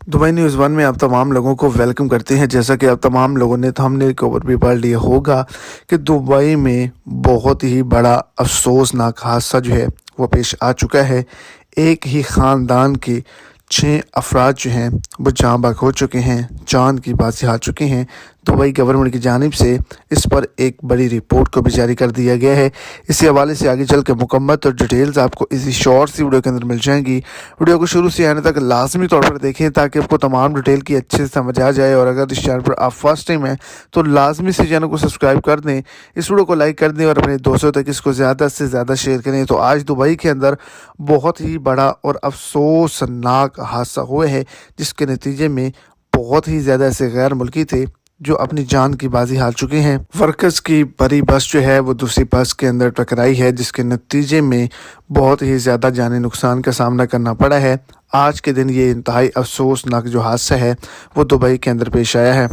Dubai news one में आप तमाम लोगों को वेलकम करते हैं। जैसा कि आप तमाम लोगों ने थंबनेल के ऊपर भी पढ़ लिया होगा कि दुबई में बहुत ही बड़ा अफसोसनाक हादसा जो है वो पेश आ चुका है। एक ही ख़ानदान के 6 अफराद जो हैं वो जाँ बहक हो चुके हैं, जान की बाजी हार चुके हैं। दुबई गवर्नमेंट की जानिब से इस पर एक बड़ी रिपोर्ट को भी जारी कर दिया गया है। इसी हवाले से आगे चल के मुकम्मल और डिटेल्स आपको इसी शॉर्ट सी वीडियो के अंदर मिल जाएंगी। वीडियो को शुरू से आने तक लाजमी तौर पर देखें ताकि आपको तमाम डिटेल की अच्छे से समझ आ जाए। और अगर इस चैनल पर आप फर्स्ट टाइम हैं तो लाजमी से चैनल को सब्सक्राइब कर दें, इस वीडियो को लाइक कर दें और अपने दोस्तों तक इसको ज़्यादा से ज़्यादा शेयर करें। तो आज दुबई के अंदर बहुत ही बड़ा और अफसोसनाक हादसा हुआ है, जिसके नतीजे में बहुत ही ज़्यादा ऐसे गैर मुल्की थे जो अपनी जान की बाजी हार चुके हैं। वर्कर्स की बड़ी बस जो है वो दूसरी बस के अंदर टकराई है, जिसके नतीजे में बहुत ही ज़्यादा जानी नुकसान का सामना करना पड़ा है। आज के दिन ये इंतहाई अफसोसनाक जो हादसा है वो दुबई के अंदर पेश आया है।